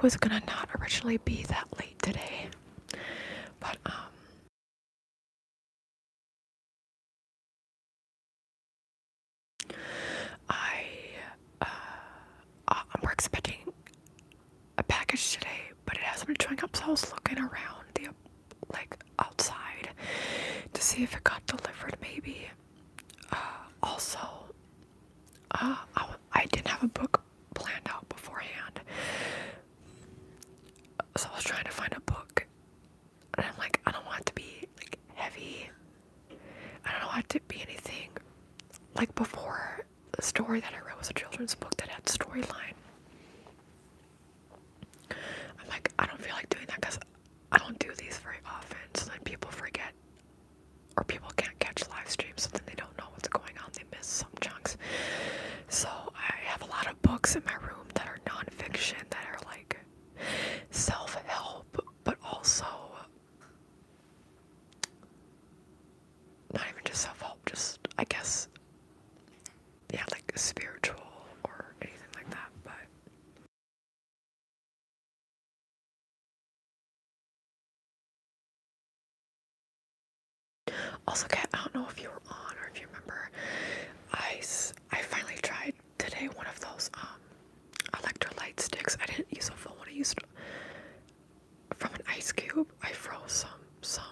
was gonna not originally be that late today, but we're expecting a package today, but it hasn't been showing up, so I was looking around the outside to see if it got delivered maybe. Also, I didn't have a book planned out beforehand, so I was trying to find a book, and I'm like, I don't want it to be like heavy. I don't want it to be anything like before. The story that I read was a children's book that had storyline. I'm like, I don't feel like doing that because I don't do these very often, so then people forget, or people can't catch live streams, so then they don't know what's going on, they miss some chunks. So I have a lot of books in my room that are non-fiction, that are like self-help, but also not even just self-help, just, I guess, yeah, like spiritual or anything like that. But also, Kat, I don't know if you were on or if you remember, I finally tried today one of those electrolyte sticks. I didn't use a full one. I used from an ice cube. I froze some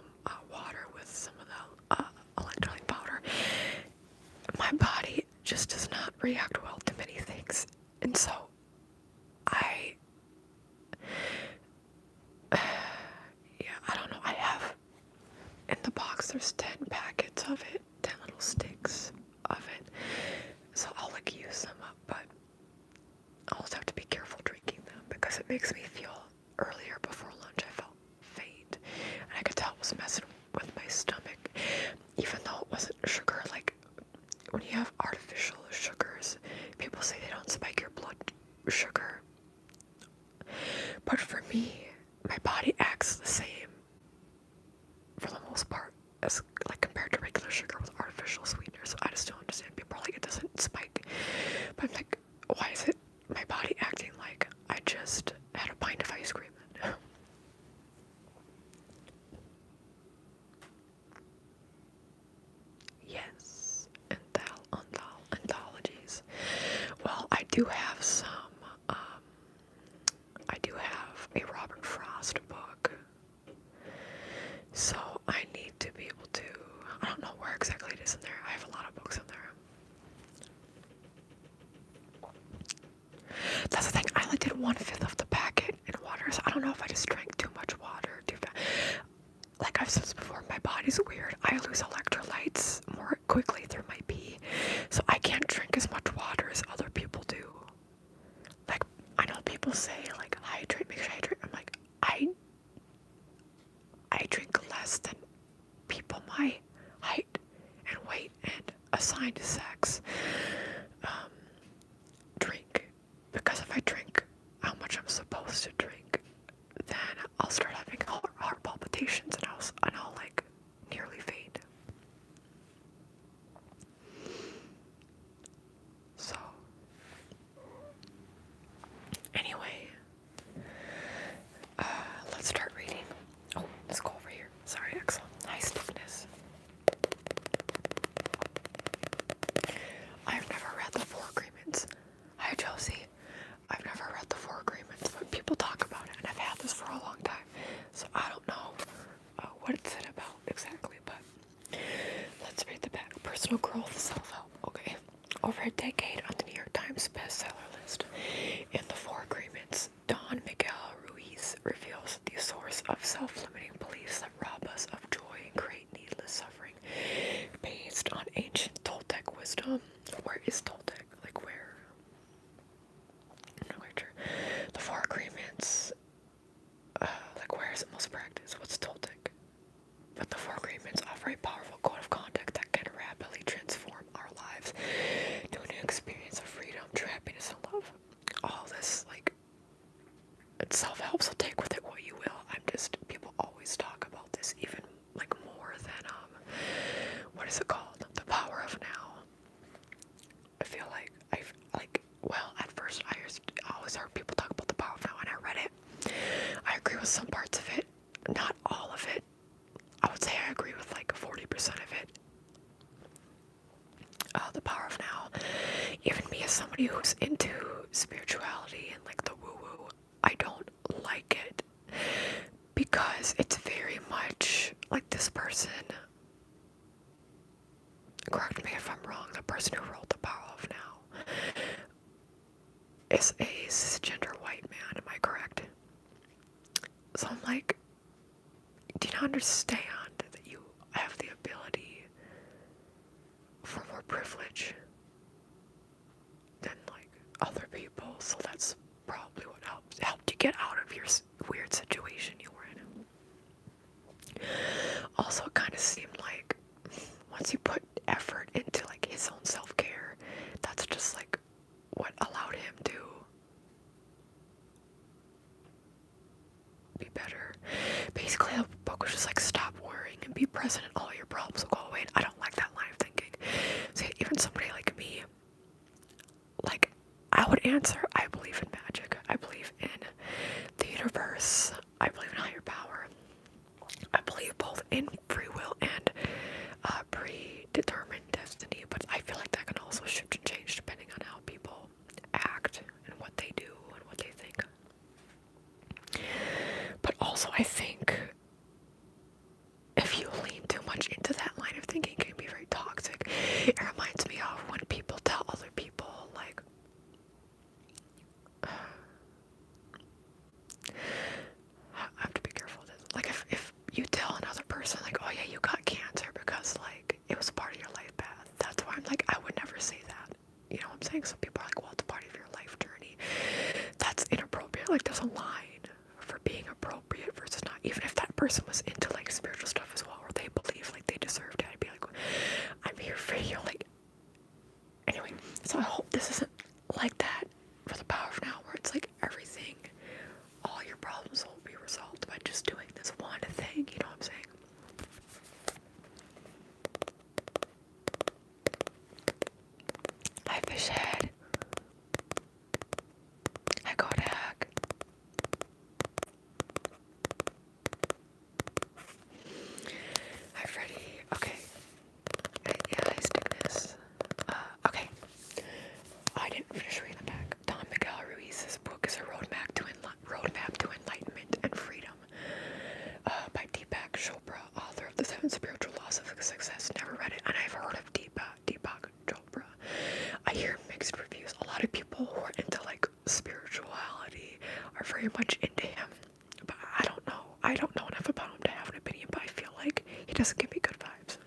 water with some of the electrolyte powder. My body just does not react well to many things, and so yeah, I don't know. I have in the box. There's 10 packets of it, 10 little sticks of it. So I'll like use them up, but I'll also have to be careful drinking them because it makes me feel earlier before lunch. I felt faint, and I could tell it was messing with my stomach, even though it wasn't sugar. Like when you have artificial sugars, people say they don't spike your blood sugar, but for me, my body acts the same for the most part as like compared to regular sugar with artificial sweeteners. So I just don't understand. People are like, it doesn't spike, but I'm like, why is it my body acting like I just had a pint of ice cream then? Yes, anthologies. Well, I do have some. I do have a Robert Frost book, so I need to be able to. I don't know where exactly it is in there. I have a lot of books in there. That's the thing. I only did 1/5 of the packet in water, so I don't know if I just drank too much water too fast. Like I've said this before, my body's weird. I lose electrolytes more quickly through my pee, so I can't drink as much water as other people do. Like I know people say like hydrate, make sure you hydrate. I'm like I drink less than people my height and weight and assigned sex drink, because if I drink how much I'm supposed to drink, then I'll start having heart palpitations and I'll like nearly faint. So anyway, like it because it's very much like this person, correct me if I'm wrong, the person who wrote The Power of Now is a cisgender white man, am I correct? So I'm like, do you not understand that you have the ability for more privilege than like other people? So that's probably what helped you get out of your weird situation you were in. Also, it kind of seemed like once you put effort into like his own self-care, that's just like what allowed him to be better. Basically, the book was just like, stop worrying and be present and all your problems will go away. And I don't like that line of thinking. See, even somebody like me, like, I would answer, I believe in magic, I believe in the universe, I believe in higher power, I believe both in free will and predetermined destiny, but I feel like that can also shift and change depending on how people act and what they do and what they think. But also, I think if you lean too much into that line of thinking, it can be very toxic. It reminds me of when people tell other people, like, I have to be careful with this. Like, if you tell another person, like, oh yeah, you got cancer because, like, it was part of your life path, that's why I'm like, I would never say that. You know what I'm saying? Some people are like, well, it's part of your life journey. That's inappropriate. Like, there's a line for being appropriate versus not. Even if that person was into, like, spiritual stuff as well, or they believe, like, they deserved it, I'd be like, I'm here for you. Like, anyway, so I hope this isn't like that for The Power of Now, where it's like everything, all your problems will be resolved by just doing this one thing, you know what I'm saying? Hi, Fishhead. Hi, Kodak. Hi, Freddie. Okay. Yeah, hi, Stickness. Okay. I didn't finish reading the back. Don Miguel Ruiz's book is a roadmap to enlightenment and freedom. By 𝒂𝒃𝒐𝒎𝒆, author of the 7 Spiritual Laws of Success. Never read it, and I've heard of 𝒂𝒃𝒐𝒎𝒆. I hear mixed reviews. A lot of people who are into like spirituality are very much into him, but I don't know. I don't know enough about him to have an opinion, but I feel like he doesn't give me good vibes.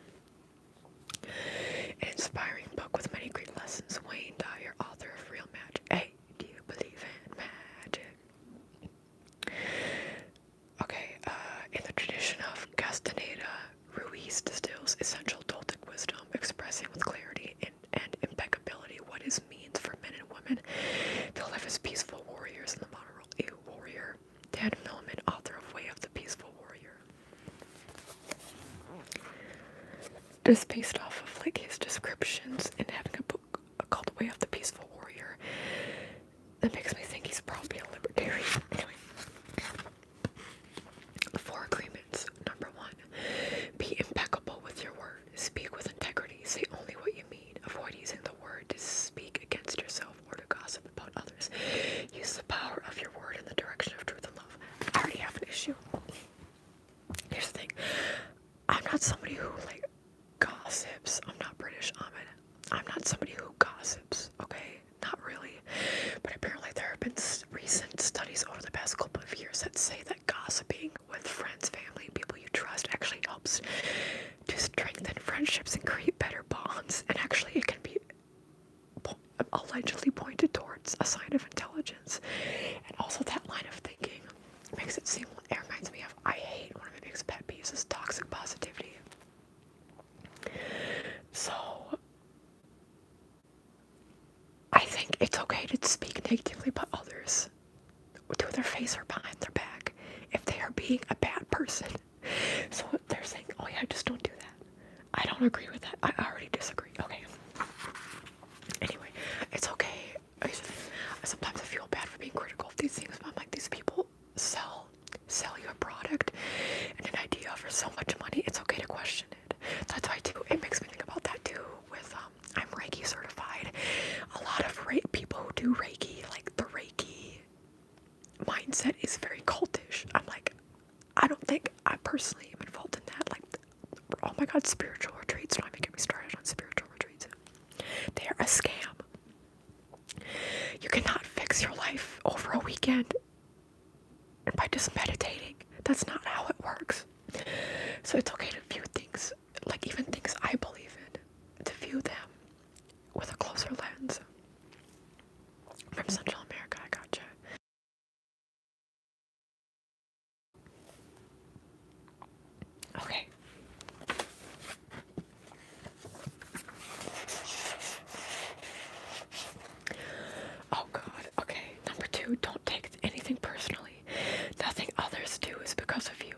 An inspiring book with many great lessons. Wayne Dyer, author of Real Magic. Hey, do you believe in magic? Okay, in the tradition of Castaneda, Ruiz distills essential Toltec wisdom, expressing with clarity and impeccability what it means for men and women to live as peaceful warriors in the modern world. A warrior. Dan Millman, author of Way of the Peaceful Warrior. Just based off of like his descriptions and having a book called Way of the Peaceful Warrior, that makes me think he's probably a libertarian. Anyway. The 4 agreements. Number 1, be impeccable with your word. Speak with integrity. Say only what you mean. Avoid using the word to speak against yourself or to gossip about others. Use the power of your word in the direction of truth and love. I already have an issue. Here's the thing. I'm not somebody who like gossips. I'm not British, Ahmed. I'm not somebody who gossips, okay? Not really. But apparently there have been recent studies over the past couple of years that say that gossiping with friends, family, people you trust actually helps to strengthen friendships and create better bonds. And actually it can be allegedly pointed towards a sign of intelligence. And also that line of thinking makes it seem, it reminds me of, I hate, one of my biggest pet peeves is toxic positivity. So I think it's okay to speak negatively about others to their face or behind their back if they are being a bad person. So they're saying, oh yeah, just don't do that. I don't agree with that. I already disagree. Okay. Anyway, it's okay. Sometimes mindset is very cultish. I'm like, I don't think I personally am involved in that. Like, oh my god, spiritual retreats. Don't even get me started on spiritual retreats. They're a scam. You cannot fix your life over a weekend by just meditating. That's not how it works. So it's okay to view things, like even things I believe in, to view them with a closer lens. From Central America, I gotcha. Okay. Oh god, okay. Number 2, don't take anything personally. Nothing others do is because of you.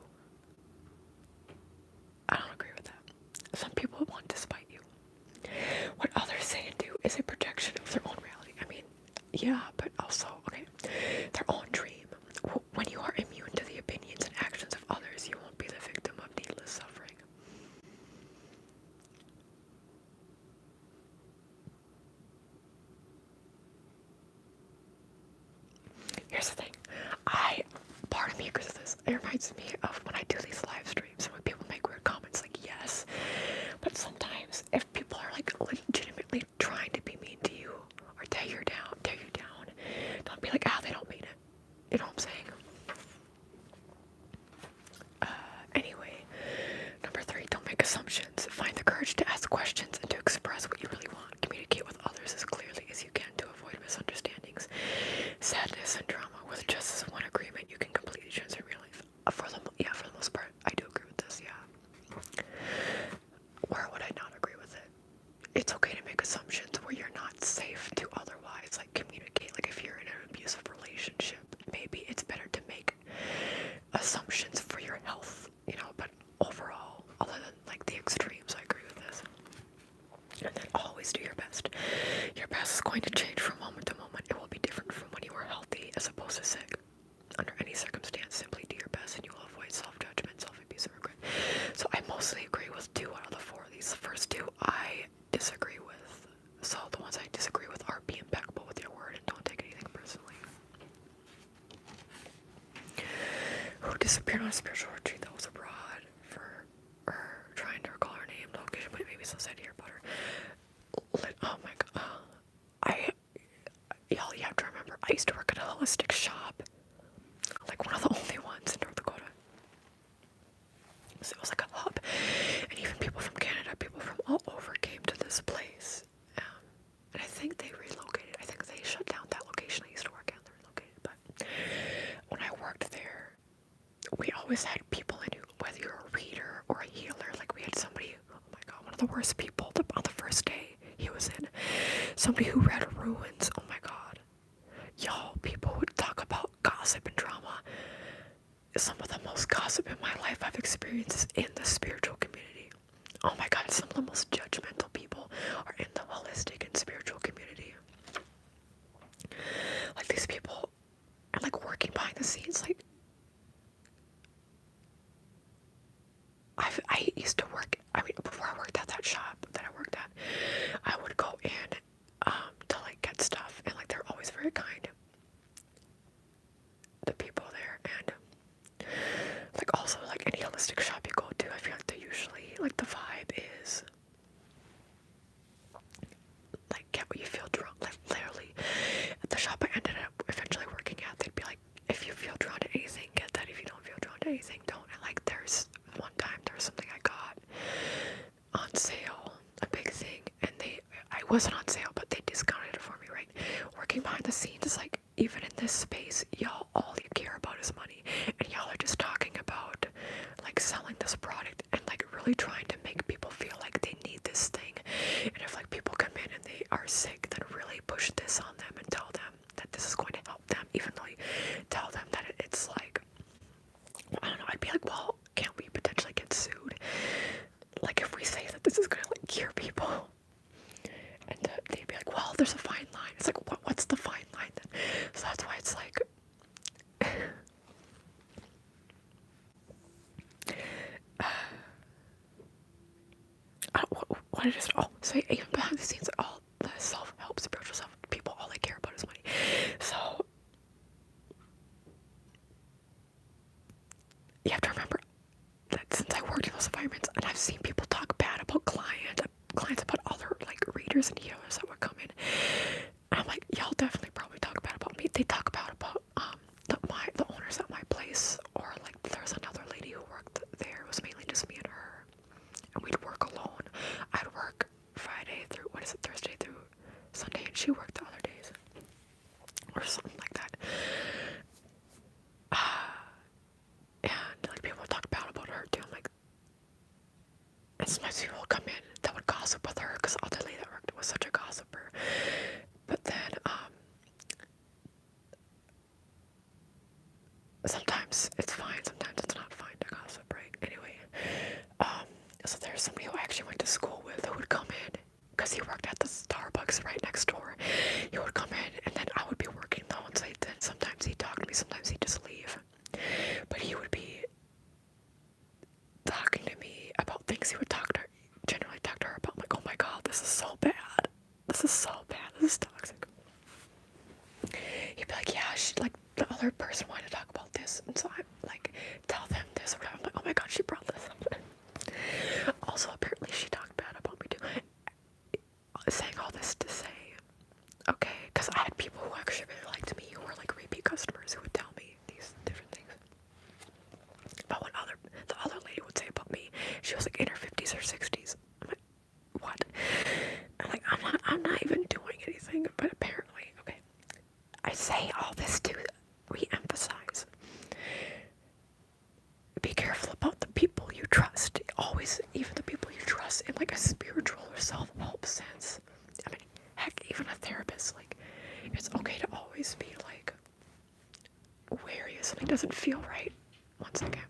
I don't agree with that. Some people want to spite you. What others say and do is a projection of their own reality. I mean, yeah, but also, okay, their own dream. When you are immune to the opinions and actions of others, you won't be the victim of needless suffering. Here's the thing. Part of me agrees with this. It reminds me of when I do these live streams and when people make weird comments like, yes, but sometimes if people are like legitimately trying to be mean to you or tear you down, don't be like, they don't mean it. You know what I'm saying? Anyway, number 3, don't make assumptions. Find the courage to ask questions and to express what you really want. Communicate with others as clearly as you can to avoid misunderstandings, sadness, and drama. With just this one agreement, you can completely transform your life. For the most part, I do agree with this, yeah. Where would I not agree with it? It's okay to make assumptions where you're not safe to otherwise, like, communicate. Like, if you're in an abusive relationship, maybe it's better to make assumptions for your health, you know, but overall, other than, like, the extremes, I agree with this. And then always do your best. Your best is going to change from moment to moment. It will be different from when you are healthy as opposed to sick. Under any circumstance, simply do your best and you will avoid self-judgment, self-abuse, and regret. So I mostly agree with 2 out of the 4 of these. The first 2 I disagree with. So the ones I disagree with are be impeccable with your word and don't take anything personally. Who disappeared on a spiritual retreat that was abroad for trying to recall her name, location, but maybe some said here about her. Oh my god. Y'all, you have to remember, I used to work at a holistic shop. Like one of the only ones in North Dakota. So it was like a hub. And even people from Canada, people from all over came to this place. And I think they relocated. I think they shut down that location I used to work at. They relocated. But when I worked there, we always had people in, whether you're a reader or a healer. Like we had somebody, oh my god, one of the worst people on the first day he was in. Somebody who read ruins. Oh my god. Y'all, people would talk about gossip and drama. Some of the most gossip in my life I've experienced is in the spiritual community. Oh my god, some of the most judgmental people are in the holistic and spiritual community. Like these people are like working behind the scenes. Like I used to work, before I worked at that shop that I worked at, I would go in to like get stuff, and like they're always very kind, the people there. And like also like any holistic shop you go to, I feel like they usually, like the vibe is like get what you feel drawn. Like literally at the shop I ended up eventually working at, they'd be like, if you feel drawn to anything, get that. If you don't feel drawn to anything, don't. And like there's one time there was something I got on sale, a big thing, and I wasn't on sale, but they discounted it for me, right? Working behind the scenes, like even in this space, y'all, all you care about is money, and y'all are just talking about like selling this product and like really trying to make people feel like they need this thing. And if like people come in and they are sick, then really push this on them and tell them that this is going to help them, even though you tell them that it's like, I don't know, I'd be like, well, can't we potentially get sued? Like if we say that this is going to like cure people. And they'd be like, well, there's a fine line. It's like, what's the fine line then? So that's why it's like, what it is, so even behind the scenes, all the self-help, spiritual self, people, all they care about is money. So editors and healers that would come in. And I'm like, y'all definitely probably talk bad about me. They talk about the owners at my place, or like there's another lady who worked there. It was mainly just me and her, and we'd work alone. I'd work Thursday through Sunday, and she worked the other days, or something like that. And like people would talk bad about her too. I'm like, and sometimes people would come in that would gossip with her because the other lady that worked was such a gossiper. But then sometimes it's fine, sometimes it's not fine to gossip, right? Anyway, so there's somebody who I actually went to school with who would come in because he worked at the Starbucks right next door. He would come in, and then I would be working though, and so then sometimes he'd talk to me, sometimes he'd just leave. But he would be talking to me about things. He would generally talk to her about, like, oh my god, this is so bad. This is so bad. This is toxic. He'd be like, yeah, like, the other person wanted to talk about this, and so I like tell them this or whatever. I'm like, oh my god, she brought this up. Also, apparently she talked bad about me too. Saying all this to say, okay, because I had people who actually really liked me who were like repeat customers who would tell me these different things. But when the other lady would say about me, she was like in her 50s or 60s. I'm like, what? I'm like, I'm not even doing anything, but apparently, okay. I say all this to re-emphasize. Be careful about the people you trust. Always, even the people you trust in like a spiritual or self-help sense. I mean, heck, even a therapist, like, it's okay to always be like wary if something doesn't feel right. One second.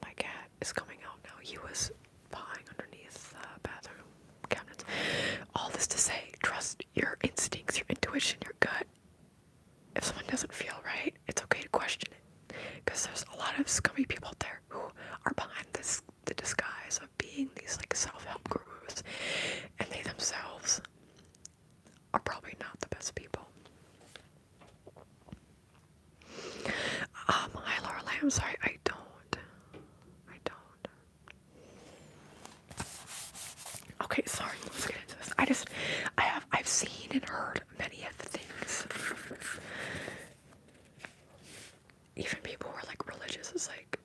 My cat is coming out now. He was pawing underneath the bathroom cabinets. All this to say, trust your instincts, your intuition, your gut. If someone doesn't feel right, it's okay to question it. Because there's a lot of scummy people out there who are behind the disguise of being these like self-help gurus, and they themselves are probably not the best people. Hi Laura Lamb, I'm sorry, I don't. Okay, sorry, let's get into this. I've seen and heard many of the things. Even people who are like religious is like,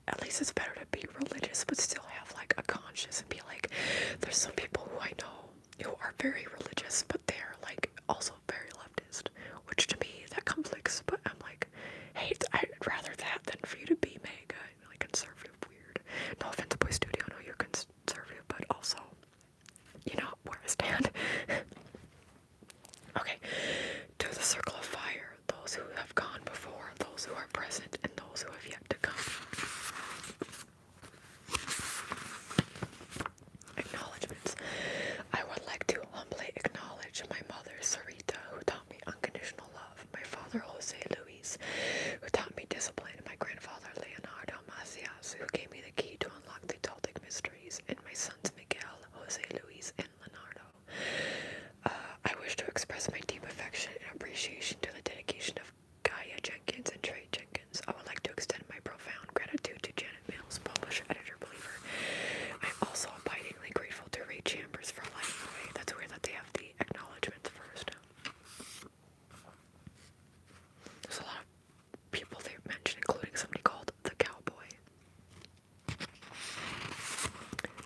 at least it's better to be religious but still have like a conscience and be like, there's some people who I know who are very religious but they're like also very leftist, which to me that conflicts, but I'm like, hey, I'd rather that than for you to be mega like conservative weird. No offense, Boy Studio, I know you're conservative, but also, you know where I stand. Okay, to the circle of fire, those who have gone before, those who are present, and those who have yet to come. Acknowledgements. I would like to humbly acknowledge my mother, Sarita, who taught me unconditional love, my father, 𝐲𝒐𝒉𝒆𝒄𝒊𝒂𝒄, who taught me discipline, my grandfather, 𝒕𝒊𝒆𝒑𝒆𝒄, who gave me the key to unlock the Toltec mysteries, and my sons, Miguel, Jose Luis, and Leonardo. I wish to express my deep affection and appreciation to the dedication of Gaia Jenkins and Trey Jenkins. I would like to extend my profound gratitude to Janet Mills, publisher, editor, believer. I'm also abidingly grateful to Ray Chambers for lighting the way. That's weird that they have the acknowledgements first. There's a lot of people they mentioned, including somebody called the Cowboy.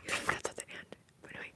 You think that's at the end. But anyway,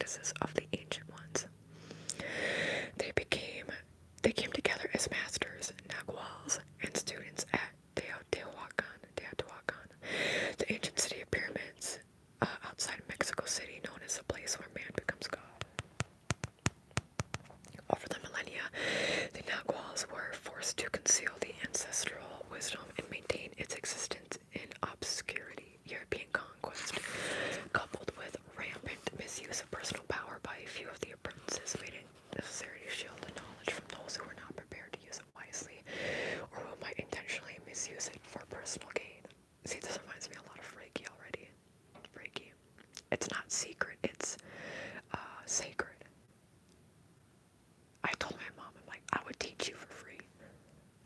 practices of the ancient ones. They came together as masters, naguals, and students at Teotihuacan, the ancient city of pyramids outside Mexico City, known as the place where man becomes God. Over the millennia, the naguals were forced to conceal the ancestral wisdom and maintain its existence in obscurity. European conquest, coupled with rampant misuse of personal power by a few of the apprentices, made it necessary to shield the knowledge from those who were not prepared to use it wisely, or who might intentionally misuse it for personal gain. See, this reminds me a lot of Reiki already. Reiki. It's not secret, it's sacred. I told my mom, I'm like, I would teach you for free.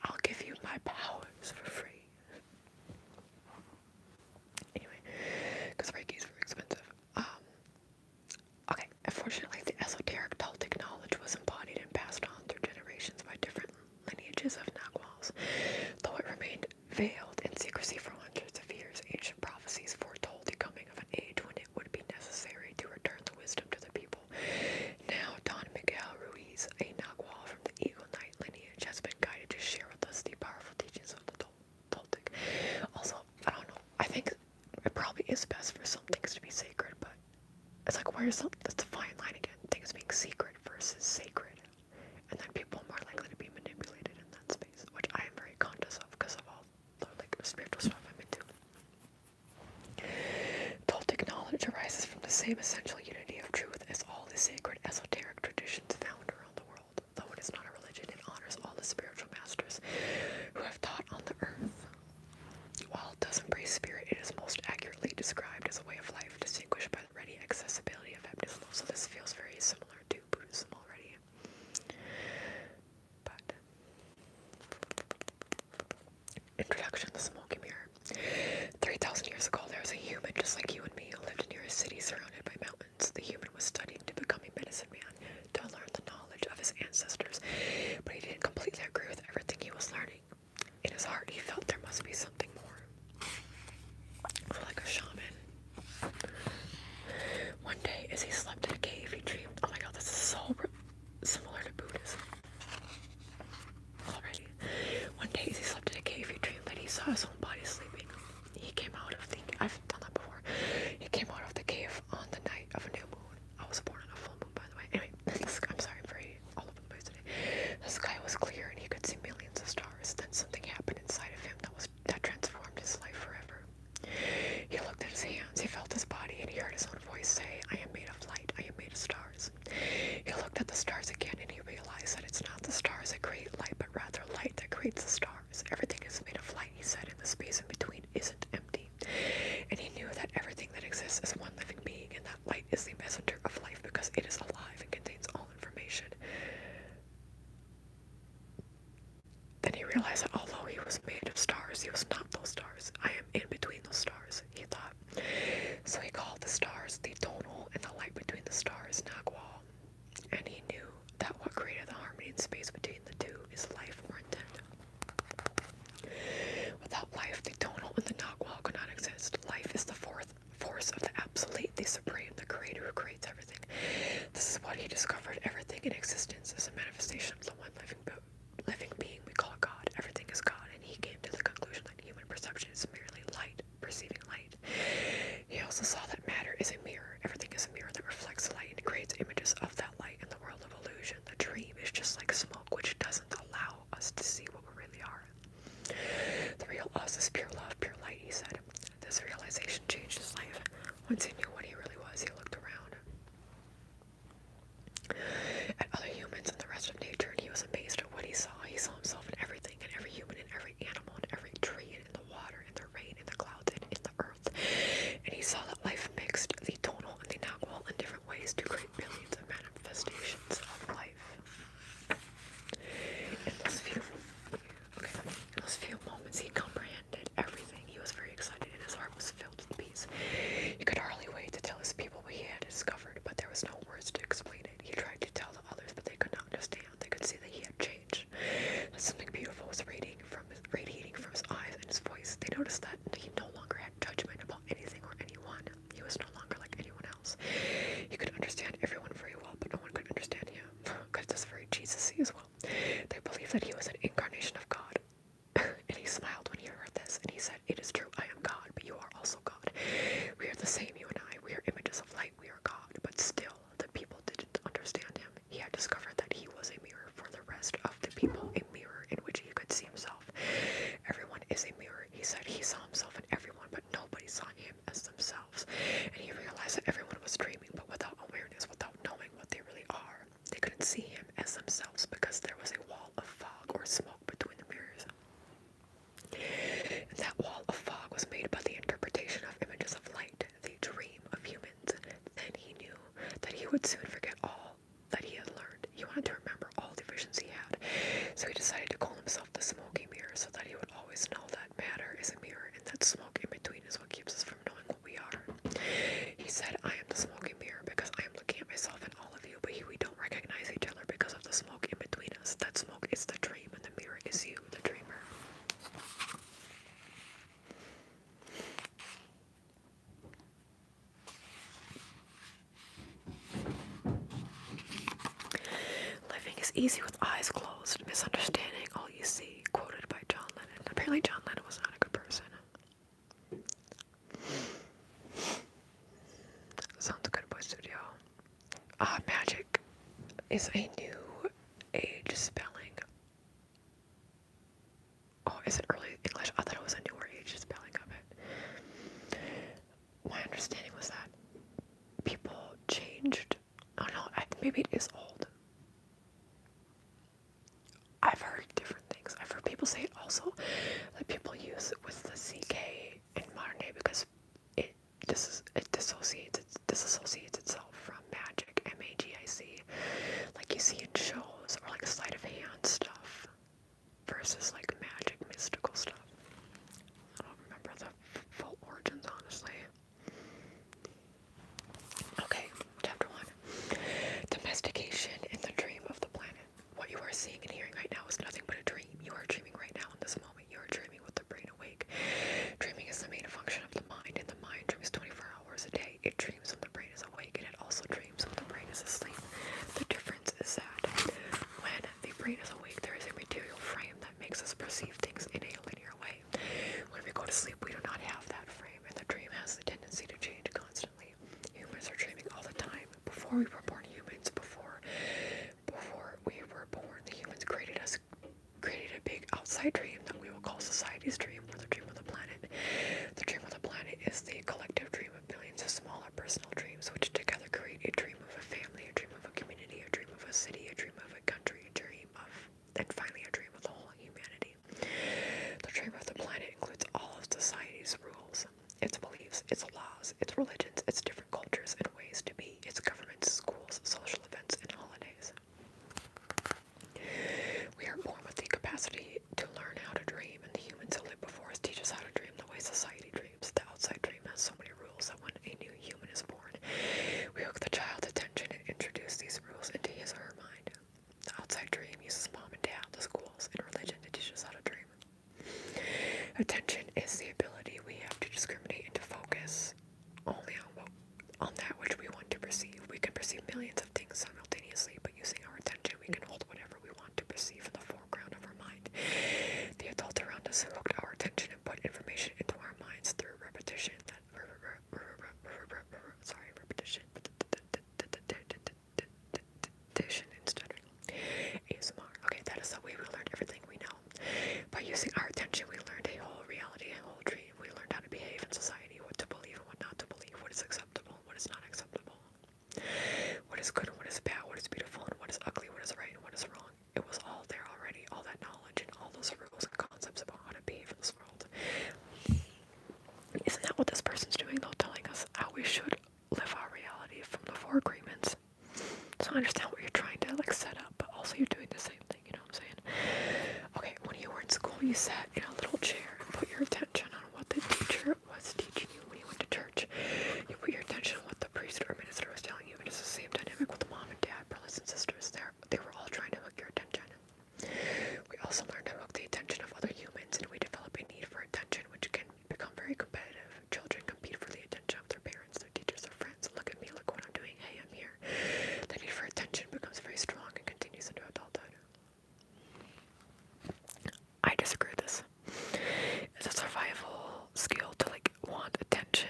I'll give you my powers for free. Anyway, because Reiki is very expensive. Okay, unfortunately, the esoteric Toltec knowledge was embodied and passed on through generations by different lineages of naguals. Though it remained veiled in secrecy for hundreds of years, ancient prophecies foretold the coming of an age when it would be necessary to return the wisdom to the people. Now, Don Miguel Ruiz, a nagual from the Eagle Knight lineage, has been guided to share with us the powerful teachings of the Toltec. Also, I don't know, I think it probably is best for some things to be sacred, but it's like, where's that's a fine line again, things being secret versus sacred, and then people are more likely to be manipulated in that space, which I am very conscious of because of all the spiritual stuff I'm into. Toltec knowledge arises from the same essential unity of truth as all the sacred esoteric traditions found around the world. Though it is not a religion, it honors all the spiritual masters who have taught on the earth. While it does embrace spirit, it is most accurately described as a way of life distinguished by the ready accessibility of baptism. So this feels very similar to Buddhism already. But introduction: the smoky mirror. 3,000 years ago, there was a human just like you and me who lived near a city surrounded by mountains. The human was studying to become a medicine man, to learn the knowledge of his ancestors, but he didn't completely agree with everything he was learning. In his heart, he felt there must be something more. So like a shaman. One day, as he slept in a cave, he dreamed, oh my god, this is so similar to Buddhism already. One day, as he slept in a cave, he dreamed that he saw his own body sleeping. He came out of the, I've done that before, he came out of the cave on the night of a new moon. I was born on a full moon, by the way. Anyway, I'm sorry, I'm very all over the place today. The sky was clear and he could see millions of stars. Then something happened inside of him that transformed his life forever. He looked at his hands, he felt his body, and he heard his own voice say, I am made of light, I am made of stars. He looked at the stars again and he realized that it's not the stars that create light, but rather light that creates the stars. Everything is made of light, he said, and the space in between isn't empty. And he knew that everything that exists is one living being, and that light is the messenger of life because it is alive and contains all information. Then he realized that although he was made of stars, he was not those stars. I am in between those stars, he thought. So he called the stars the tonal and the light between the stars nagual. And he knew that what created the harmony in space between the two is life or intent. Without life, the tonal and the nagual could not exist. Life is the fourth force of the absolute, the supreme, the creator who creates everything. This is what he discovered. Everything in existence is a manifestation of the one living being we call God. Everything is God, and he came to the conclusion that human perception is merely light, perceiving light. He also saw that matter is a mirror. Everything is a mirror that reflects light and creates images of that light in the world of illusion. The dream is just like smoke, which doesn't allow us to see what we really are. The real us is pure love, pure light, he said. This realization changed his life. Once he knew what he really was, he looked around at other humans and the rest of nature, and he was amazed at what he saw. He saw himself in everything, in every human, in every animal, in every tree, and in the water, in the rain, in the clouds, and in the earth. And he saw that life mixed the tonal and the nagual in different ways to create billions of manifestations of life. In those few moments, he comprehended everything. He was very excited, and his heart was filled with peace. He could hardly wait to tell his people what he had discovered, but there was no words to explain it. He tried to tell the others, but they could not understand. They could see that he had changed, that something beautiful was radiating from his eyes and his voice. They noticed that he no longer had judgment about anything or anyone. He was no longer like anyone else. He could understand every couldn't see him as themselves because there was a wall of fog or smoke between the mirrors. And that wall of fog was made by the interpretation of images of light, the dream of humans. Then he knew that he would soon forget all that he had learned. He wanted to remember all the visions he had, so he decided to call himself the smoky mirror so that he would always know that matter is a mirror and that smoke in between is what keeps us from knowing what we are. He said, I am the smoky mirror because I am looking at myself and all of you, but we don't recognize each other because of the smoke in between us. That smoke is the dream and the mirror is you, the dreamer. Living is easy with eyes closed, misunderstanding all you see, quoted by John Lennon. Apparently John Lennon was not a good person. Sounds good, Boy Studio. Magic is a new age spelling. Oh, is it early English? I thought it was a newer age spelling of it. My understanding was that people changed. Oh no, maybe it is old. I've heard different things. I've heard people say it also that people use it with the CK in modern day because it disassociates itself from magic, MAGIC, like you see in shows, or like sleight of hand stuff, versus like magic, mystical stuff. I don't remember the full origins, honestly. Okay, chapter 1. Domestication in the dream of the planet. What you are seeing and hearing right now is nothing but a dream. You are dreaming right now in this moment. You are dreaming with the brain awake. Dreaming is the main function of the mind, and the mind dreams 24 hours a day. It dreams when the brain is awake, and it also dreams when the brain is asleep. The difference is that when the brain is awake, there is a material frame that makes us perceive things in a linear way. When we go to sleep, we do not have that frame, and the dream has the tendency to change constantly. Humans are dreaming all the time. Before we were born humans, before we were born, the humans created a big outside dream that we will call society's dream, or the dream of the planet. The dream of the planet is the collective dream of millions of smaller personal dreams, which together create a dream of a family, a dream of a community, a dream of a city, a dream of a country, a dream of, and finally a dream of the whole humanity. The dream of the planet includes all of society's rules, its beliefs, its laws, its religions, its different cultures and ways to be, its governments, schools, social events, and holidays. We are born with the capacity to learn how to dream, and the humans who lived before us teach us how to dream the way society dreams. The outside dream has so many rules that when a new human is born, we hook the child's attention and introduce these rules into his or her mind. The outside dream uses mom and dad, the schools, and religion to teach us how to dream. Attention is the ability we have to discriminate and to focus only on that which we want to perceive. We can perceive millions of things simultaneously, but using our attention, we can hold whatever we want to perceive in the foreground of our mind. The adults around us hooked our attention and put information into our minds through repetition. Instead. ASMR. Okay, that is the way we learned everything we know. By using our attention, we learned a whole reality, a whole dream. We learned how to behave in society, what to believe and what not to believe, what is acceptable and what is not acceptable, what is good and what is bad, what is beautiful and what is ugly, what is right and what is wrong. It was all there already, all that knowledge and all those rules and concepts about how to behave in this world. Isn't that what this person's doing, though, telling us how we should live our reality from the four agreements? So I understand what you're trying to like set up, but also you're doing the same thing, you know what I'm saying? Okay, when you were in school, you sat in a little chair and put your attention on what the teacher was teaching you. When you went to church, you put your attention on what the priest or minister was telling you. And it's the same dynamic with mom and dad, brothers and sisters. They were all trying to hook your attention. We also learned to hook the attention of other humans, and we develop a need for attention, which can become very competitive. Children compete for the attention of their parents, their teachers, their friends. Look at me, look what I'm doing. Hey, I'm here. The need for attention becomes very strong and continues into adulthood. I disagree with this. It's a survival skill to like want attention,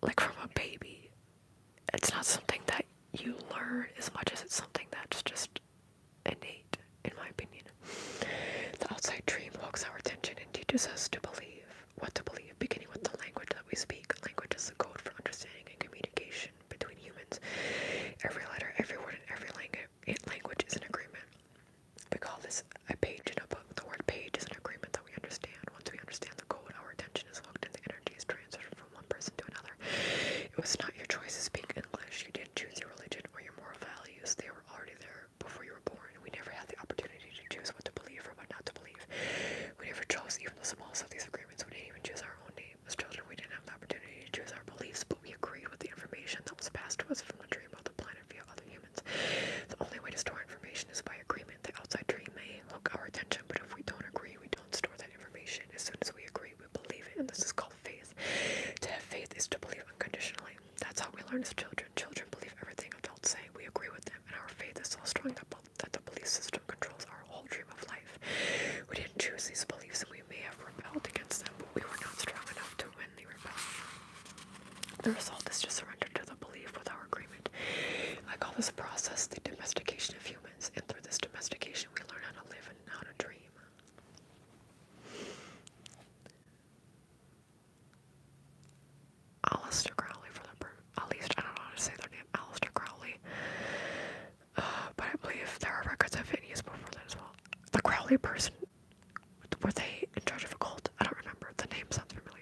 like from a baby. It's not something that you learn as much as it's something that's just innate, in my opinion. The outside dream hooks our attention and teaches us to believe what to believe, beginning with the language that we speak. Language is the code for understanding and communication between humans. Every letter, every word, and every learned as children. Children believe everything adults say. We agree with them, and our faith is so strong that the belief system controls our whole dream of life. We didn't choose these beliefs, and we may have rebelled against them, but we were not strong enough to win the rebellion. The result is to surrender to the belief with our agreement. I call this process the domestication of humans, and through this domestication we learn how to live and how to dream. Aleister Crowley, at least I don't know how to say their name, Aleister Crowley. But I believe there are records of it used before that as well. The Crowley person, were they in charge of a cult? I don't remember. The name sounds familiar.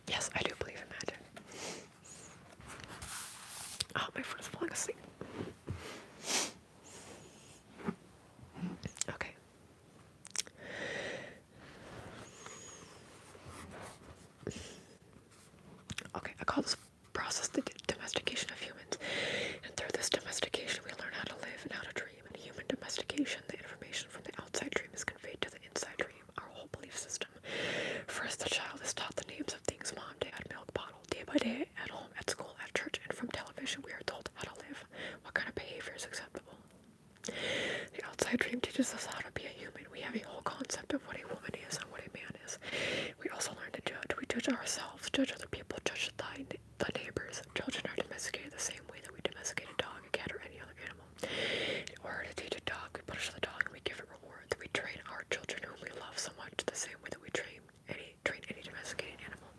Yes, I do believe in magic. Oh, my friend is falling asleep. Okay. Okay, I call this process the domestication of humans. And through this domestication, we learn how to live and how to dream. In human domestication, the information from the outside dream is conveyed to the inside dream, our whole belief system. First, the child is taught the names of things: mom, dad, milk bottle. Day by day, at home, at school, at church, and from television, we are told how to live, what kind of behavior is acceptable. The outside dream teaches us how to be a human. We have a whole concept of what a woman is and what a man is. We also learn to judge. We judge ourselves, judge other people, judge the neighbors. Children are domesticated the same way that we domesticate a dog, a cat, or any other animal. In order to teach a dog, we punish the dog and we give it rewards. We train our children, whom we love so much, the same way that we train any domesticated animal.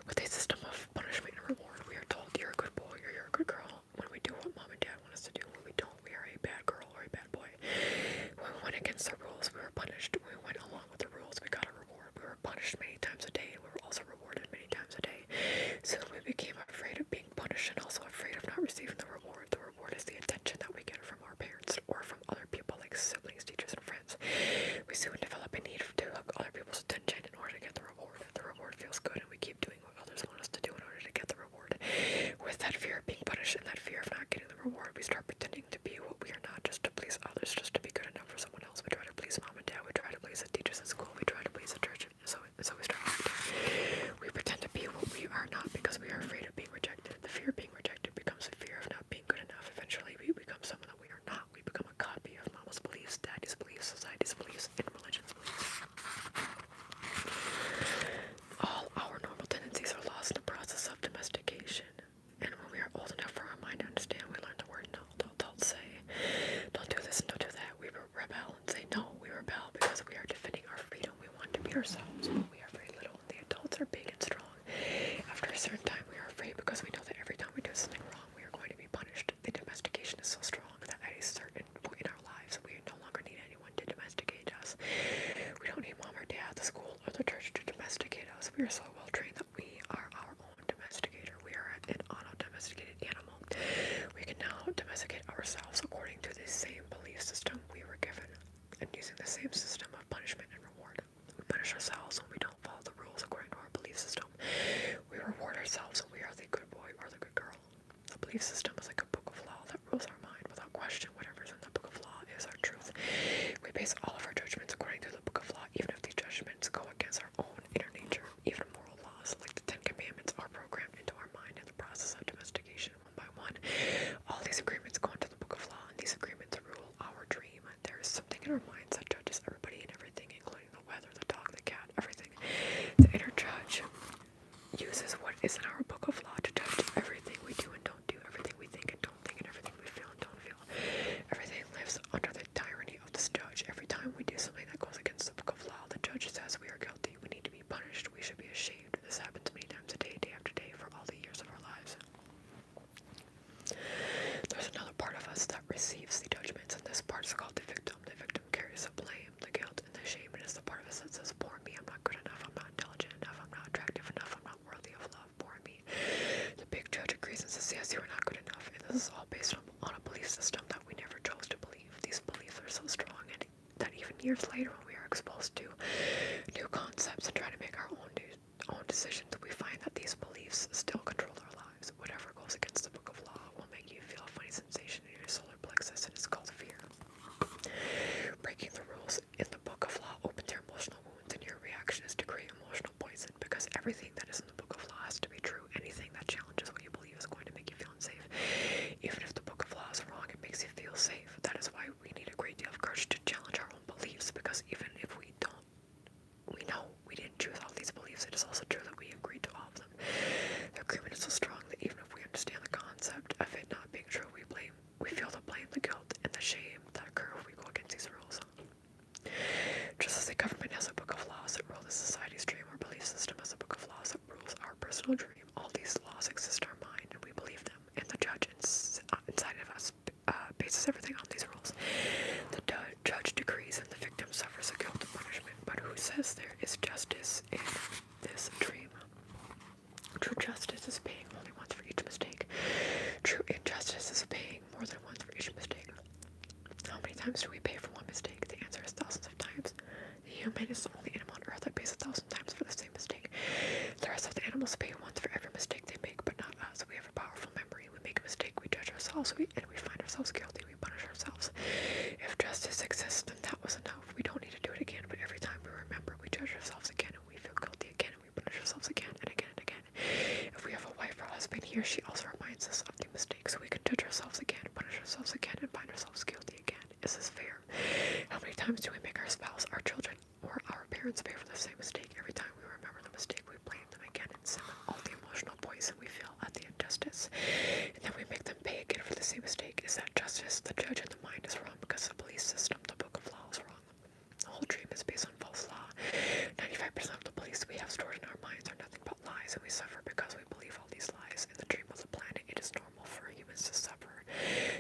With a system of punishment and reward, we are told you're a good boy or you're a good girl when we do what mom and dad want us to do. When we don't, we are a bad girl or a bad boy. When we went against the rules, we were punished. When we went along with the rules, we got a reward. We were punished many times a day, and we were also rewarded many times a day. Soon we became afraid of being punished and also afraid of not receiving the reward. The reward is the attention that we get from our parents or from other people like siblings, teachers, and friends. We soon develop a need to hook other people's attention in order to get the reward. The reward feels good, and we keep doing what others want us to do in order to get the reward. With that fear of being punished and that fear of not getting the reward, we start pretending to be what we are not, just to please others, just to be good enough for someone else. We try to please mom and dad. We try to please the teachers at school. We try to please the church. So we start acting. We pretend to be what we are not because we are afraid of being rejected. The fear of being rejected becomes a fear of not being good enough. Eventually, we become someone that we are not. We become a copy of mama's beliefs, daddy's beliefs, society's beliefs, and religion's beliefs. All our normal tendencies are lost in the process of domestication. And when we are old enough for our mind to understand, we learn the word no. Adults say, don't do this and don't do that. We rebel and say no. We rebel because we are defending our freedom. We want to be ourselves, but we are very little. The adults are big and strong. After a certain time, we are afraid because we know that every time we do something wrong, we are going to be punished. The domestication is so strong that at a certain point in our lives, we no longer need anyone to domesticate us. We don't need mom or dad, the school, or the church to domesticate us. We are so well trained that we are our own domesticator. We are an auto-domesticated animal. We can now domesticate ourselves according to the same belief system we were given, and using the same system of punishment and reward. We punish ourselves when we don't follow the rules according to our belief system. We reward ourselves when we are the good boy or the good girl. The belief system is like a book of law that rules our mind. Without question, whatever is in the book of law is our truth. We base all of our judgments according to the book of law, even if these judgments go against our own inner nature. Even moral laws like the 10 Commandments are programmed into our mind in the process of domestication one by one. All these agreements go into the book of law, and these agreements rule our dream. There is something in our minds that judges everybody and everything, including the weather, the dog, the cat, everything. The inner judge uses what is in our book of law to judge everything we do and don't do, everything we think and don't think, and everything we feel and don't feel. Everything lives under the tyranny of this judge. Every time we do something that goes against the book of law, the judge says we are guilty. We need to be punished. We should be ashamed. This happens many times a day, day after day, for all the years of our lives. There's another part of us that receives the judgments, and this part is called the victim. The victim carries the blame, the guilt, and the shame. It is the part of us that says, poor me, I'm not good enough, I'm not intelligent enough, I'm not attractive enough, I'm not worthy of love, poor me. The big judge agrees and says, yes, you are not good enough, and this is all based on a belief system that we never chose to believe. These beliefs are so strong and that even years later, when we are exposed to new concepts and try to make our own decisions, we find that these beliefs still control our lives. Whatever goes against the book of law will make you feel a funny sensation in your solar plexus, and it's called fear. human is the only animal on earth that pays 1,000 times for the same mistake. The rest of the animals pay once for every mistake they make, but not us. We have a powerful memory. We make a mistake, we judge ourselves, and we find ourselves guilty, we punish ourselves. If justice exists, then that was enough. We don't need to do it again, but every time we remember, we judge ourselves again, and we feel guilty again, and we punish ourselves again and again and again. If we have a wife or husband, he or she also reminds us of the mistakes. We can judge ourselves again, punish ourselves again, and find ourselves guilty again. Is this fair? How many times do we make our spouse, our children, or our parents pay for the same mistake? Every time we remember the mistake, we blame them again and send them all the emotional poison we feel at the injustice. And then we make them pay again for the same mistake. Is that justice? The judge in the mind is wrong because the belief system, the book of law, is wrong. The whole dream is based on false law. 95% of the beliefs we have stored in our minds are nothing but lies, and we suffer because we believe all these lies. In the dream of the planet, it is normal for humans to suffer,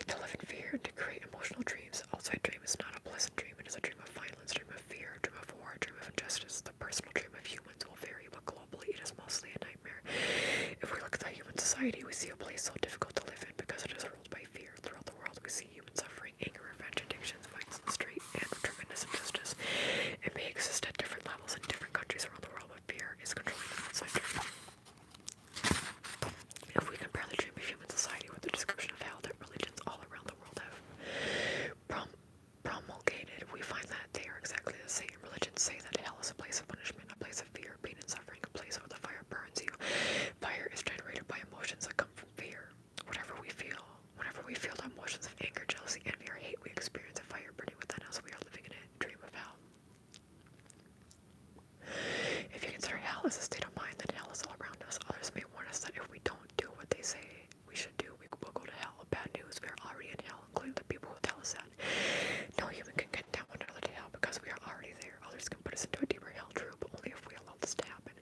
to live in fear, and to create emotional dreams. The outside dream is not a pleasant dream. It is a dream of violence, dream of fear, dream of war, dream of injustice. The personal dream of humans will vary, but globally it is mostly a nightmare. If we look at the human society, we see a place so difficult to live in because it is ruled by fear. Throughout the world, we see human suffering, anger, revenge, addictions, violence in the street, and tremendous injustice. It may exist at different levels in different countries around the world, but fear is controlling the outside dream. If we compare the dream of human society with the description of hell that religions all around the world have promulgated, we find that they are exactly the same. Religions say that hell is a place of punishment, a place of fear, pain, and suffering, a place where the fire burns you. Fire is generated by emotions that come from fear. Whenever we feel the emotions of anger, jealousy, envy, or hate, we experience a fire burning within us. We are living in a dream of hell. If you consider hell as a state of mind, then hell is all around us. Others may warn us that if we don't do what they say we should do, we will go to hell. Bad news, we are already in hell, including the people who tell us that. No human can condemn one another to hell because we are already there. Others can put us into a deeper hell, true, but only if we allow this to happen.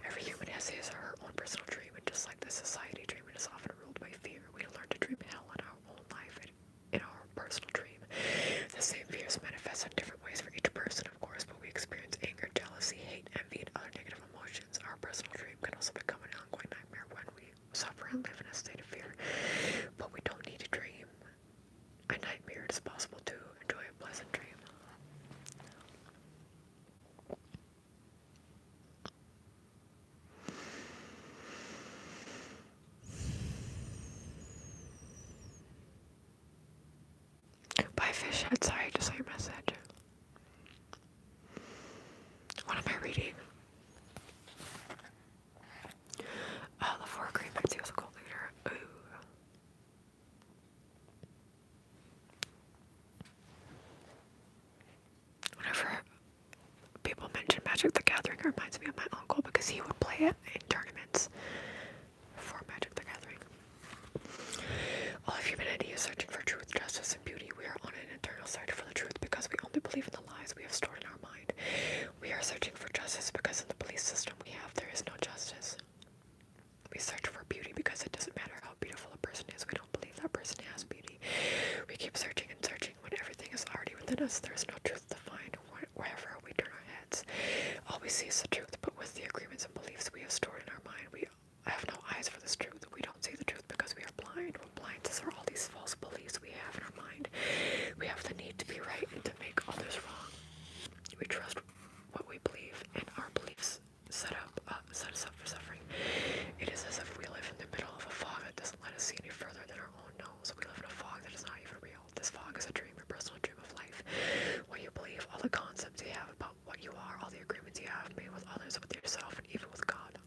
Every human has his or her own personal dream, and just like the society dream, it is often ruled by fear. We learn to dream hell in our own life, in our personal dream. The same fears manifest in different ways for each person, of course, but we experience anger, jealousy, hate, envy, and other negative emotions. Our personal dream can also become an ongoing nightmare when we suffer and live in a state of fear. But we don't need to dream a nightmare. It is possible to enjoy a pleasant dream. Bye, fish head. Sorry, just saw your message. What am I reading? The Four Agreements. He was a cult leader. Ooh. Whenever people mention Magic the Gathering, it reminds me of my uncle because he would play it in tournaments for Magic the Gathering. All of humanity is searching for truth, justice, and beauty. We are on an eternal search for the truth because we only believe in the lies we have stored in our mind. We are searching for justice because in the belief system we have, there is no justice. We search for beauty because it doesn't matter how beautiful a person is. We don't believe that person has beauty. We keep searching and searching when everything is already within us. There is no truth to find wherever we turn our heads. All we see is the truth, but with the agreements and beliefs we have stored in our mind, we have no eyes for this truth. We don't see the truth because we are blind. What blinds us are all these false beliefs we have in our mind. We have the need to be right and to make others wrong. We trust what we believe, and our beliefs set us up for suffering. It is as if we live in the middle of a fog that doesn't let us see any further than our own nose. We live in a fog that is not even real. This fog is a dream, your personal dream of life. What you believe, all the concepts you have about what you are, all the agreements you have made with others, with yourself, and even with God.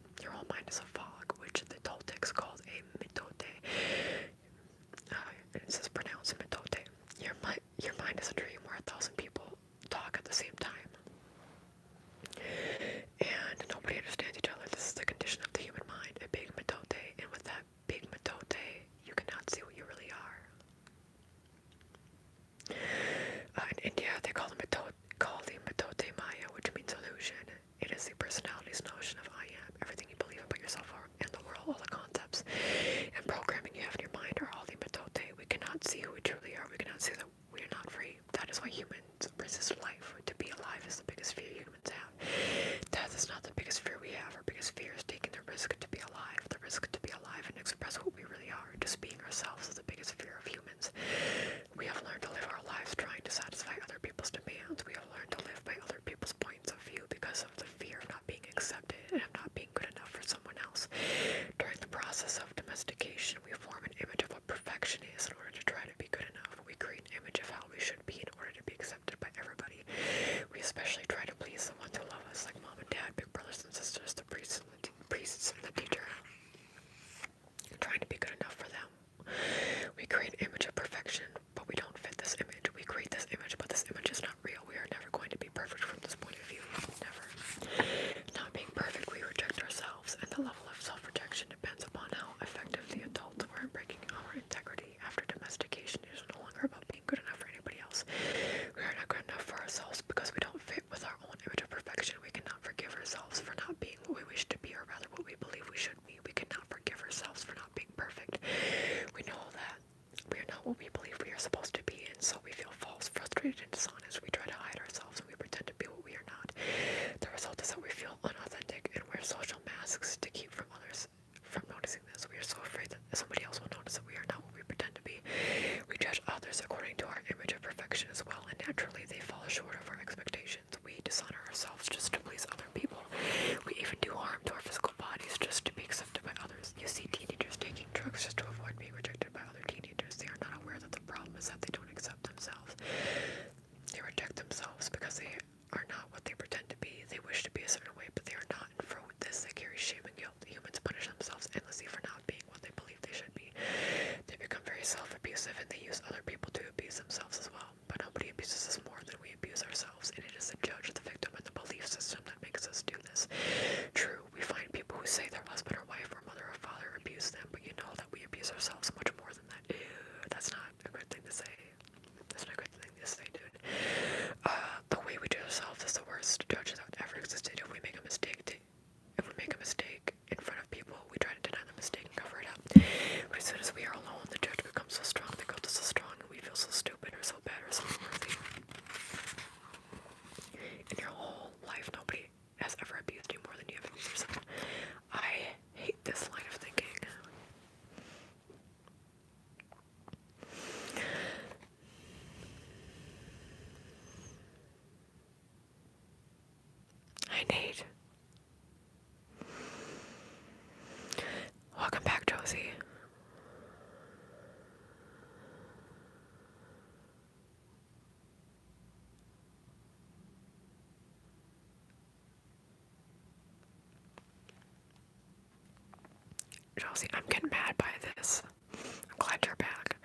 Chelsea, I'm getting mad by this. I'm glad you're back.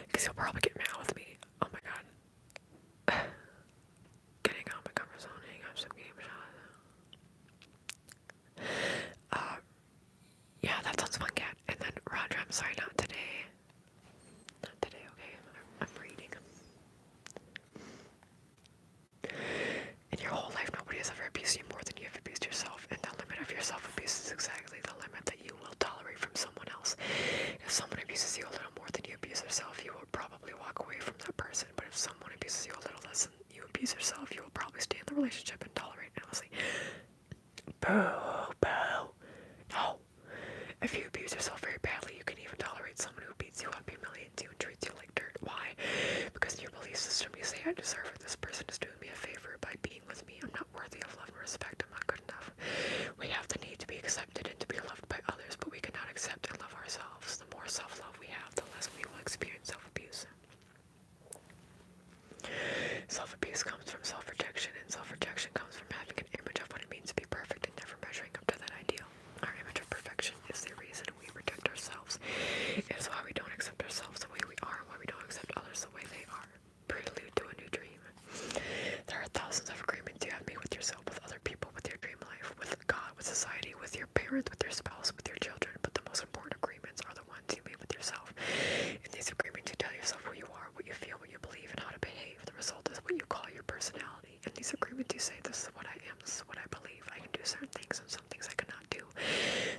Because you'll probably get mad with me. Oh my god. Getting out my comfort zone, hang up some game shots. Yeah, that sounds fun, Cat. And then Roger, I'm sorry, not today. Not today, okay? I'm reading. In your whole life, nobody has ever abused you more than you have abused yourself, and the limit of your self-abuse is exactly the limit that you will tolerate from someone else. If someone abuses you a little more than you abuse yourself, you will probably walk away from that person, but if someone abuses you a little less than you abuse yourself, you will probably stay in the relationship and tolerate it endlessly. Boo, boo. No. If you abuse yourself very badly, you can even tolerate someone who beats you up, humiliates you, and treats you like dirt. Why? Because in your belief system, you say, I deserve it. This person is doing me a favor by being with me. I'm not worthy of love and respect. I'm not good enough. We have the need to be accepted and to be loved by others, but we cannot accept and love ourselves. The more self-love we have, the less we will experience self-abuse. Self-abuse comes from self-rejection, and self-rejection comes from having an image of what it means to be perfect and never measuring up to that ideal. Our image of perfection is the reason we reject ourselves. It is why we don't accept ourselves the way we are, why we don't accept others the way they are. Prelude to a new dream. There are thousands of agreements you have made with yourself, with other people, with your dream life, with God, with society, with your parents, with your spouse, with your children, but the most important agreements are the ones you made with yourself. In these agreements, you tell yourself who you are, what you feel, what you believe, and how to behave. The result is what you call your personality. In these agreements, you say, this is what I am, this is what I believe. I can do certain things and some things I cannot do.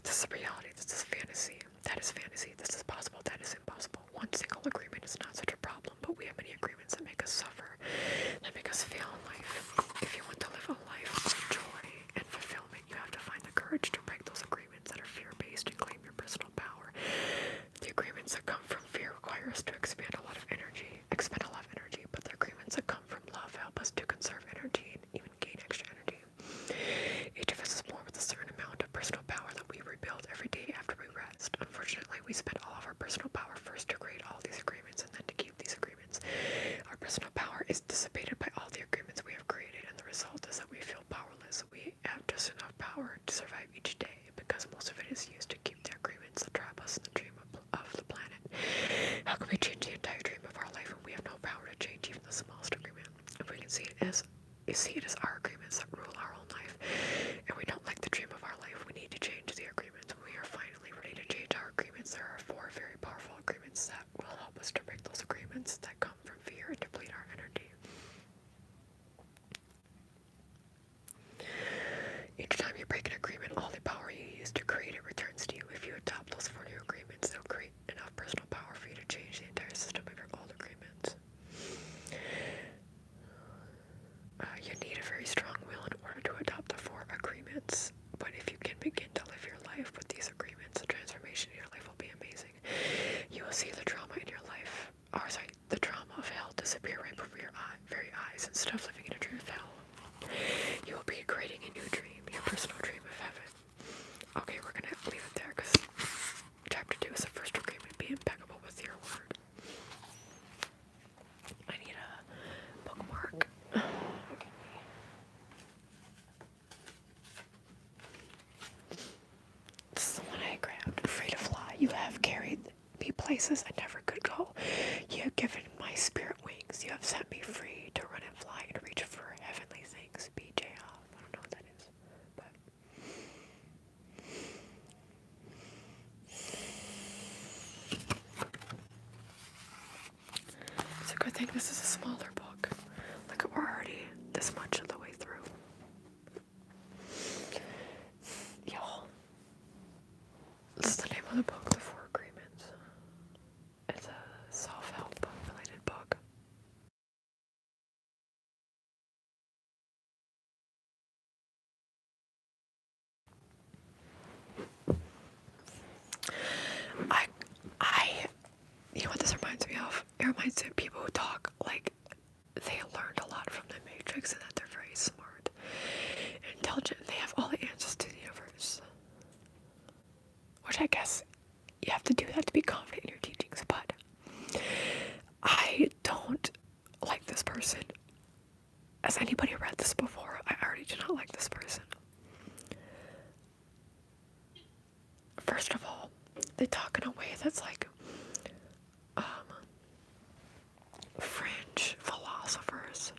This is reality, this is fantasy. That is fantasy, this is possible, that is impossible. One single agreement is not such a problem, but we have many agreements that make us suffer, that make us fail in life. If you want to live a life of joy and fulfillment, you have to find the courage to break those agreements that are fear-based and claim your personal power. The agreements that come from fear require us to expend a lot of energy, but the agreements that come from love help us to conserve energy and even gain extra energy. Each of us is born with a certain amount of personal power that we rebuild every day after we rest. Unfortunately, we spend all of our personal power first to create all these agreements and then to keep these agreements. Our personal power is dissipated by all the agreements we have created, and the result is that we feel powerless. We have just enough power to survive each day because most of it is used to keep the agreements that trap us in the dream of the planet. How can we change the entire dream of our life when we have no power to change even the smallest agreement? If we can see it as our agreements that rule our whole life, and we don't like the dream of our life, we need to change the agreements. When we are finally ready to change our agreements, there are 4 very powerful agreements that will help us to break those agreements that come from fear and deplete our energy. Each time you break an agreement, all the power you used to create it returns to you. If you adopt those 4 new agreements, they'll create enough personal power for you to change the entire system of your old agreements. You need a very strong will in order to adopt the 4 agreements, but if you can begin to live your life with these agreements, the transformation in your life will be amazing. You will see the trauma in your life, the trauma of hell disappear right before your very eyes instead of living in a dream of hell. You will be creating a new dream, your personal dream of heaven. Okay, we're gonna leave it there because chapter 2 is the first agreement. Be impeccable with your word. I need a bookmark. This is the one I grabbed. Free to fly. You have carried me places I never could go. You have given my spirit wings. You have set me free to run and fly and reach for heavenly things. 𝒃𝒆𝒄𝒊𝒄. I don't know what that is, but it's a good thing this is a smaller book. Like, we're already this much of the way through. Y'all, this is the name of the book, The 4 Agreements. It's a self-help related book. You know what this reminds me of? It reminds me of people who talk like they learned a lot from the Matrix and that they're very smart and intelligent. They have all the answers to the universe. Which I guess you have to do that to be confident in your teachings, but I don't like this person. Has anybody read this before? I already do not like this person. first of all, they talk in a way that's like fringe philosophers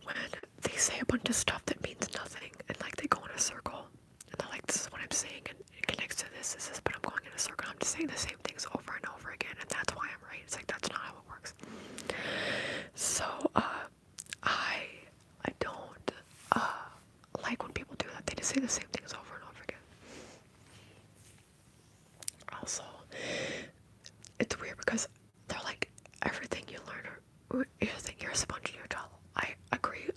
when they say a bunch of stuff that means nothing and like they go in a circle and they're like, this is what I'm saying and it connects to this, but I'm going in a circle. I'm just saying the same things over and over again and that's why I'm right. It's like, that's not how it works. So I don't like when people do that. They just say the same things over and over again. Also, it's weird because they're like, everything you learn, or you think you're a sponge in your jaw. I agree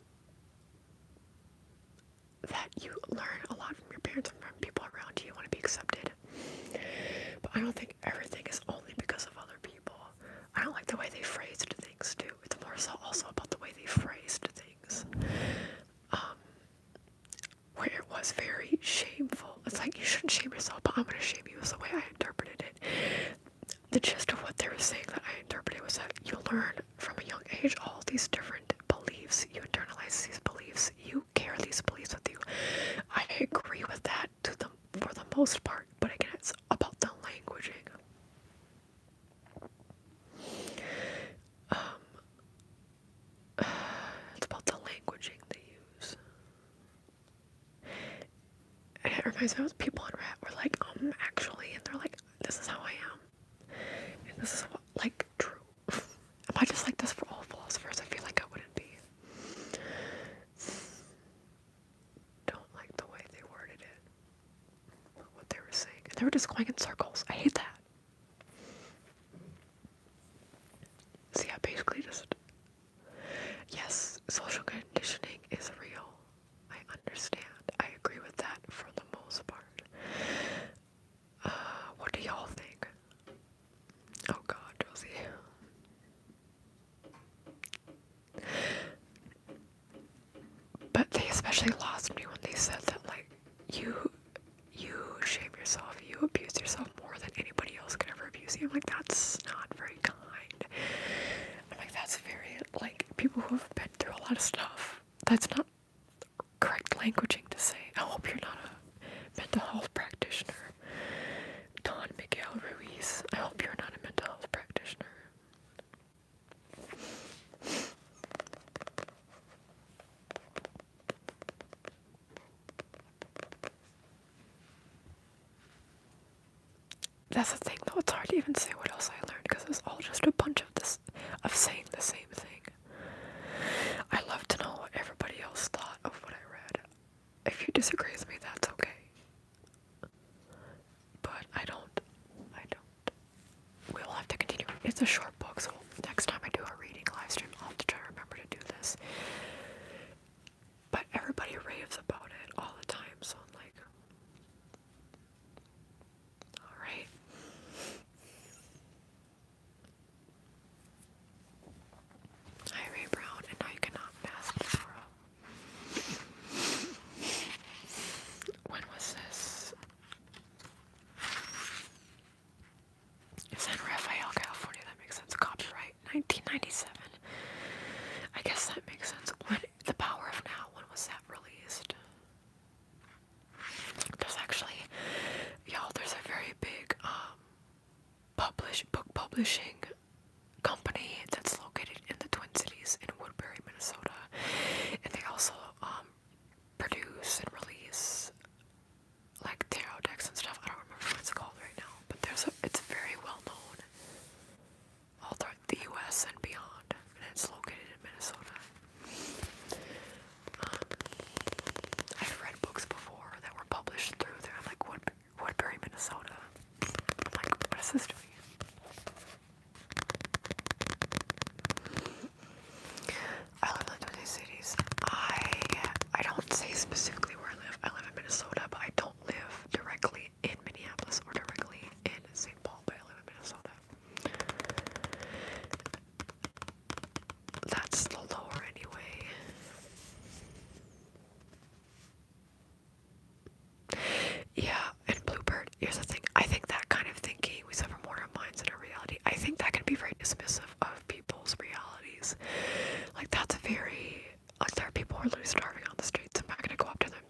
that you learn a lot from your parents and from people around you. You want to be accepted. But I don't think everything is only because of other people. I don't like the way they phrased things too. It's more so also about the way they phrased things. Where it was very shameful. It's like, you shouldn't shame yourself, but I'm going to shame you is the way I interpreted it. The gist of what they were saying that I interpreted was that you learn from a young age all these different beliefs. You internalize these beliefs. You carry these beliefs with you. I agree with that for the most part, but again, it's about the languaging. It's about the languaging they use. And it reminds me of people in rap were like, actually, and they're like, this is how I am. And this is what, like, true. Am I just like this for all philosophers? I feel like I wouldn't be. Don't like the way they worded it. What they were saying. And they were just going in circles. I hate that. So yeah, basically just, yes, social conditioning is real. I understand. I agree with that for the most part. What do y'all think? Oh God, Josie. But they especially lost me when they said that, like, you shame yourself, you abuse yourself more than anybody else could ever abuse you. I'm like, that's not very kind. I'm like, that's very, like, people who have been through a lot of stuff. That's not correct languaging to say. I hope you're not a mental health practitioner. Don Miguel Ruiz, I hope you're not a mental health practitioner. That's the thing though, it's hard to even say what else I learned because it's all just a bunch of saying the same thing. I love to know what everybody else thought of what I read. If you disagree with me, that's okay. But I don't. We'll have to continue. It's a short book, so next time I do a reading live stream, I'll have to try to remember to do this. But everybody raves about it all the time, so I'm like, alright. Hi, Ray Brown, and now you cannot mask Laura. When was this? San Rafael, California, that makes sense. Copyright, 1997. I guess that makes sense. When The Power of Now, when was that released? There's actually, there's a very big book publishing company that's located in the Twin Cities in Woodbury, Minnesota, and they also produce and release like tarot decks and stuff. I don't remember what it's called right now, but it's very well known all throughout the US and beyond, and it's located in Minnesota. I've read books before that were published through there, like Woodbury, Minnesota. I'm like, what is this doing? I live in the Twin Cities. I don't say specifically where I live. I live in Minnesota, but I don't live directly in Minneapolis or directly in St. Paul, but I live in Minnesota. That's the lore anyway. Yeah, and Bluebird, here's the thing. I think that kind of thinking, we suffer more in minds than in reality. I think that can be very dismissive of people's realities. Like, that's very, like, there are people who are literally starving on the streets. I'm not gonna go up to them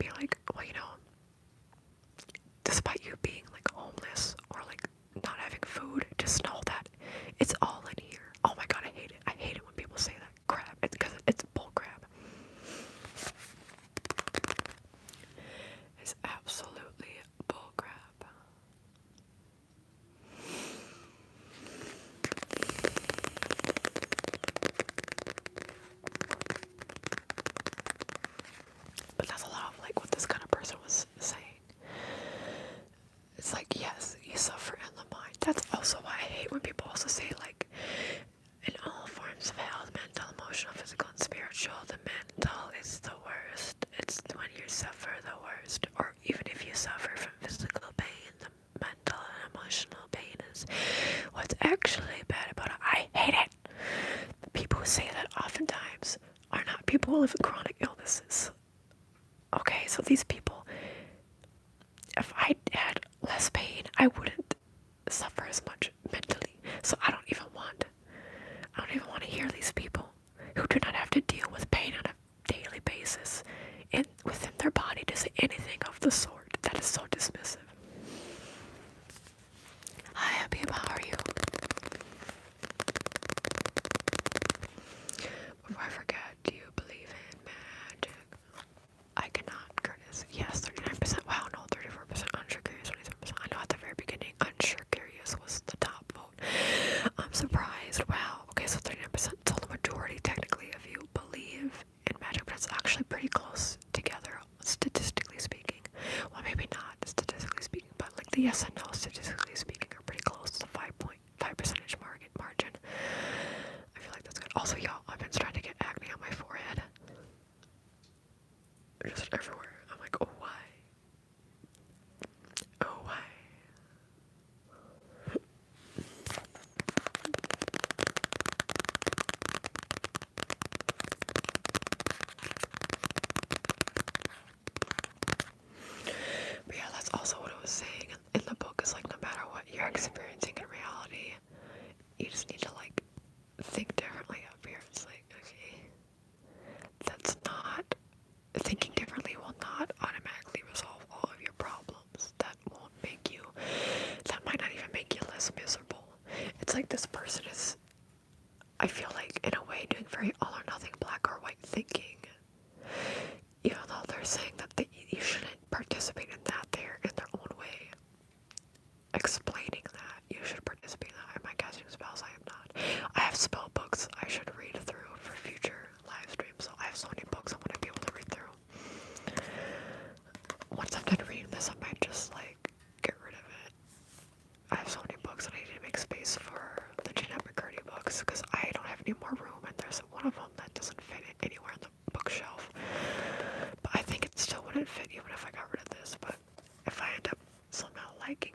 basis. Okay, so these people, if I had less pain, I wouldn't suffer as much mentally. So I don't even want to hear these people who do not have to deal with pain on a daily basis and within their body to say anything of the sort. That is so dismissive. Hi, Habib, how are you? Before I forget, do you believe in magic? I cannot, Curtis. Yes, 39%. Wow, no, 34%. Unsure, curious, 27%. I know at the very beginning, unsure, curious was the top vote. I'm surprised. Wow. Okay, so 39%. So the majority, technically, of you believe in magic, but it's actually pretty close together, statistically speaking. Well, maybe not statistically speaking, but like the yes and no, statistically speaking, are pretty close to the 5.5 percentage margin. I feel like that's good. Also, y'all, I've been starting to get acne on my forehead. Just everywhere. I'm like, oh, why? Oh, why? But yeah, that's also what I was saying in the book, is like, no matter what you're experiencing in reality, you just need to like think differently up here. It's like, okay, that's not, thinking differently will not automatically resolve all of your problems. That won't make you, that might not even make you less miserable. It's like this person is, I feel like, in a way, doing very all or nothing, black or white thinking. Even though they're saying that you shouldn't participate in that, they're in their own way explaining that you should participate in that. Am I casting spells? I am not. I have spell books I should read through for future live streams, so I have so many books I want to be able to read through. Once I'm done reading this, I might just like get rid of it. I have so many books and I need to make space for the 𝒕𝒊𝒅𝒂𝒏𝒂𝒍 books because I don't have any more room, and there's one of them that doesn't fit anywhere in the bookshelf. But I think it still wouldn't fit even if I got rid of this. But if I end up somehow liking